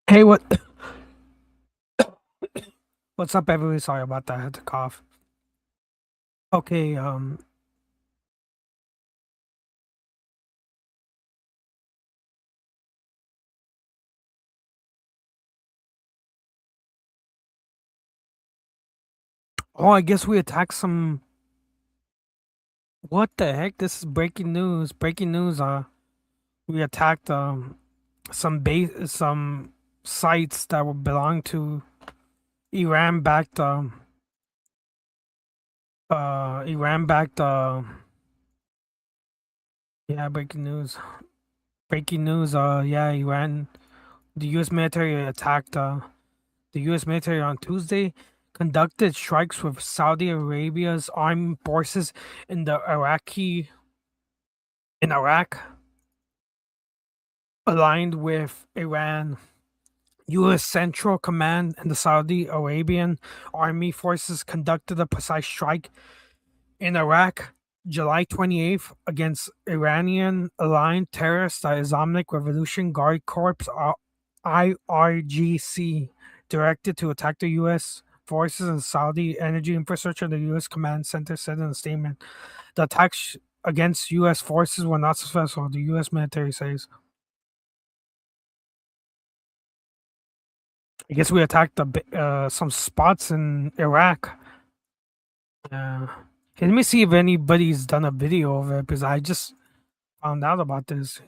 Hey, what's up, everybody? Sorry about that. I had to cough. Okay, I guess we attacked some. What the heck? This is breaking news. Breaking news. We attacked some sites that were belong to Iran-backed Iran-backed yeah, breaking news. Breaking news. Yeah, Iran. The U.S. military attacked the U.S. military on Tuesday conducted strikes with Saudi Arabia's armed forces in the Iraq, aligned with Iran. U.S. Central Command and the Saudi Arabian Army forces conducted a precise strike in Iraq July 28th against Iranian aligned terrorists, the Islamic Revolution Guard Corps IRGC, directed to attack the U.S. forces and Saudi energy infrastructure, the U.S. Command Center said in a statement. The attacks against U.S. forces were not successful, the U.S. military says. I guess we attacked some spots in Iraq. Yeah. Hey, let me see if anybody's done a video of it because I just found out about this.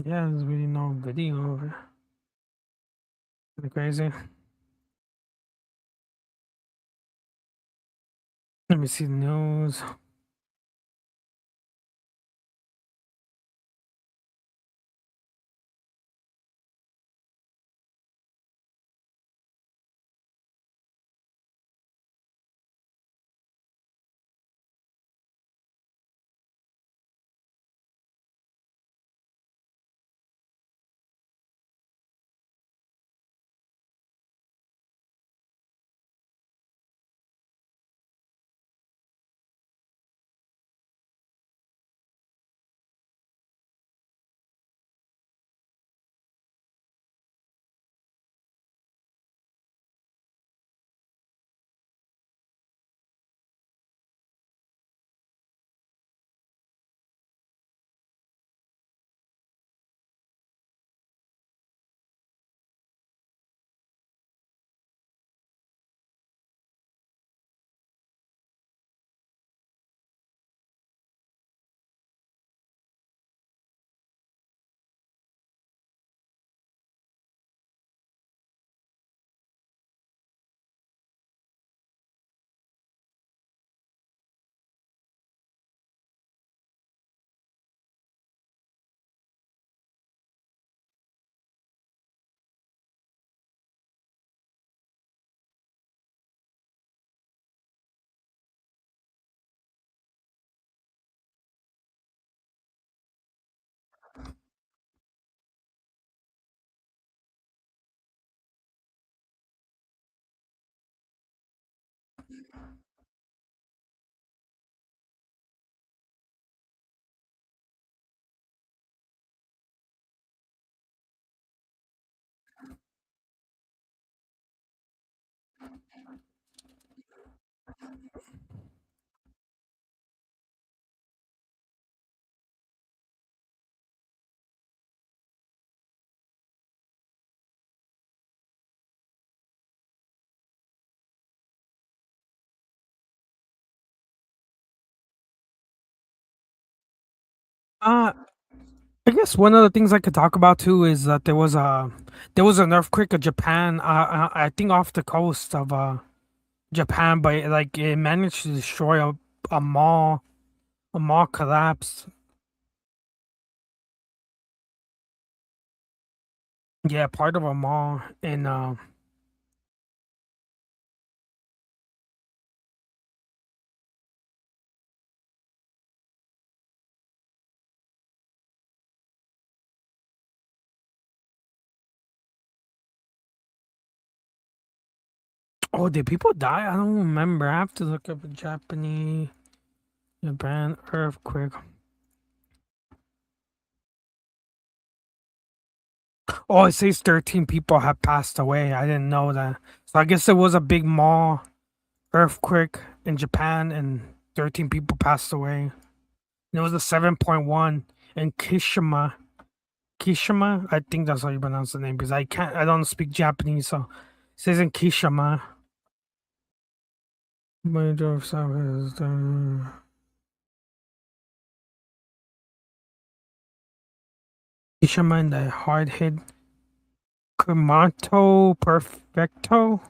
Yeah, there's really no video of it. Pretty crazy. Let me see the news. Uh, I guess one of the things I could talk about too is that there was an earthquake in Japan. I think off the coast of Japan, but like it managed to destroy a mall. A mall collapsed. Yeah, part of a mall in oh, did people die? I don't remember. I have to look up a Japan earthquake. Oh, it says 13 people have passed away. I didn't know that. So I guess it was a big mall earthquake in Japan and 13 people passed away. And it was a 7.1 in Kishima. Kishima? I think that's how you pronounce the name because I don't speak Japanese, so it says in Kishima. Major of service. Kishima in the hard hit Kumato Prefecto.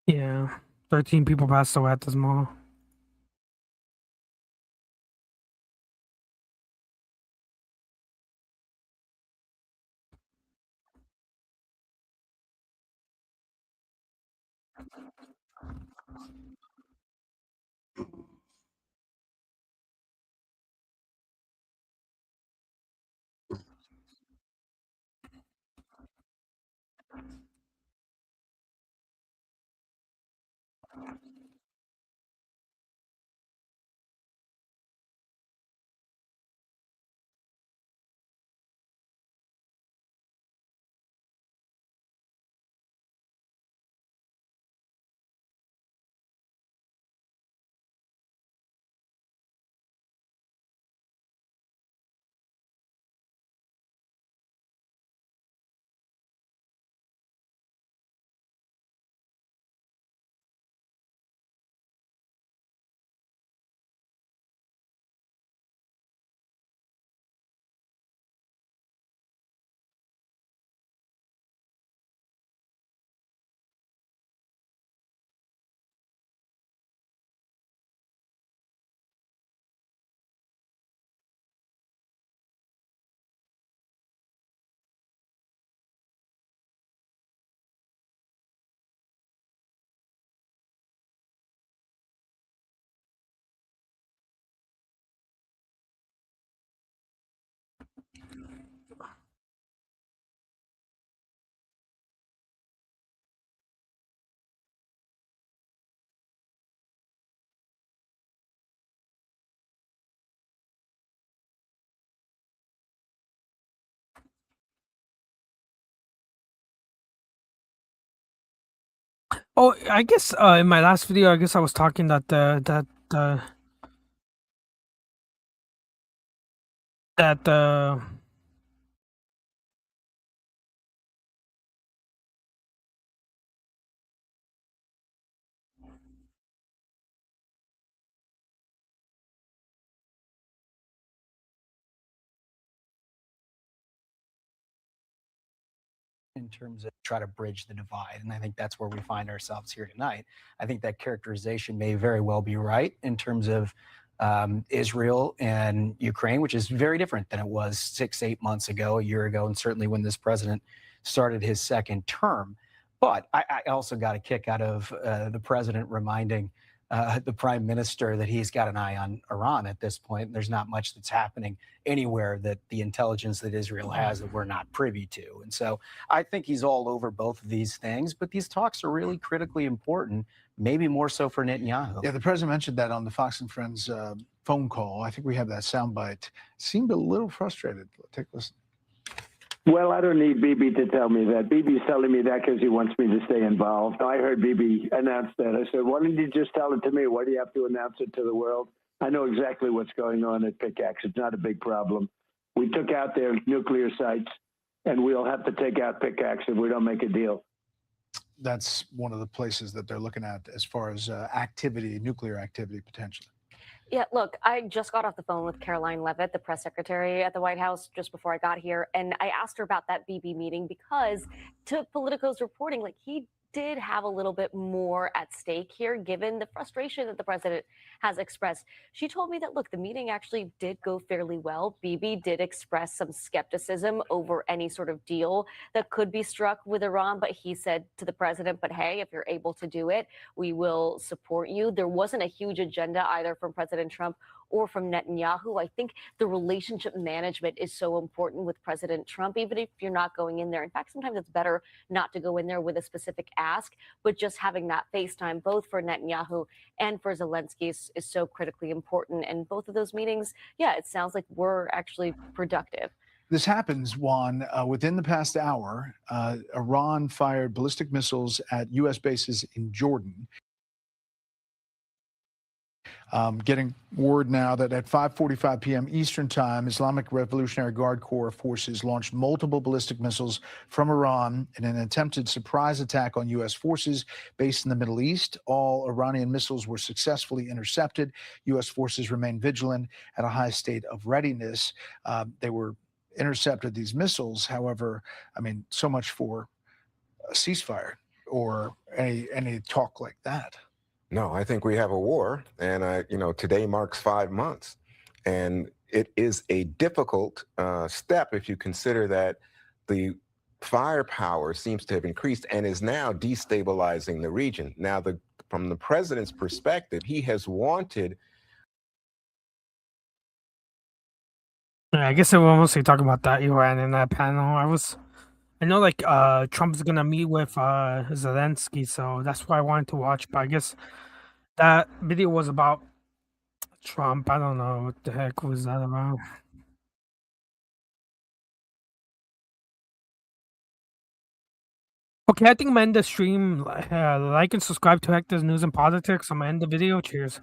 Yeah, 13 people passed away at this mall. Oh, I guess in my last video, I guess I was talking that in terms of try to bridge the divide. And I think that's where we find ourselves here tonight. I think that characterization may very well be right in terms of Israel and Ukraine, which is very different than it was 6, 8 months ago, a year ago, and certainly when this president started his second term. But I also got a kick out of the president reminding the prime minister that he's got an eye on Iran at this point. There's not much that's happening anywhere that the intelligence that Israel has that we're not privy to. And so I think he's all over both of these things, but these talks are really critically important, maybe more so for Netanyahu. Yeah, the president mentioned that on the Fox and Friends phone call. I think we have that soundbite. Seemed a little frustrated. Take a listen. Well, I don't need Bibi to tell me that. Bibi's telling me that because he wants me to stay involved. I heard Bibi announce that. I said, why didn't you just tell it to me? Why do you have to announce it to the world? I know exactly what's going on at Pickaxe. It's not a big problem. We took out their nuclear sites, and we'll have to take out Pickaxe if we don't make a deal. That's one of the places that they're looking at as far as activity, nuclear activity potentially. Yeah, look, I just got off the phone with Caroline Levitt, the press secretary at the White House, just before I got here. And I asked her about that BB meeting because, to Politico's reporting, like he did have a little bit more at stake here, given the frustration that the president has expressed. She told me that, look, the meeting actually did go fairly well. BB did express some skepticism over any sort of deal that could be struck with Iran. But he said to the president, but hey, if you're able to do it, we will support you. There wasn't a huge agenda either from President Trump or from Netanyahu. I think the relationship management is so important with President Trump, even if you're not going in there. In fact, sometimes it's better not to go in there with a specific ask, but just having that FaceTime, both for Netanyahu and for Zelensky, is so critically important. And both of those meetings, yeah, it sounds like were actually productive. This happens, Juan, within the past hour. Iran fired ballistic missiles at U.S. bases in Jordan. Getting word now that at 5:45 p.m. Eastern Time, Islamic Revolutionary Guard Corps forces launched multiple ballistic missiles from Iran in an attempted surprise attack on U.S. forces based in the Middle East. All Iranian missiles were successfully intercepted. U.S. forces remain vigilant at a high state of readiness. They were intercepted, these missiles. However, I mean, so much for a ceasefire or any talk like that. No, I think we have a war, and today marks 5 months, and it is a difficult step if you consider that the firepower seems to have increased and is now destabilizing the region. Now, from the president's perspective, he has wanted. Yeah, I guess they were mostly talking about that Iran in that panel. I know like Trump's gonna meet with Zelensky, so that's why I wanted to watch. But I guess that video was about Trump. I don't know what the heck was that about. Okay, I think I'm gonna end the stream. Like and subscribe to Hector's News and Politics. I'm gonna end the video. Cheers.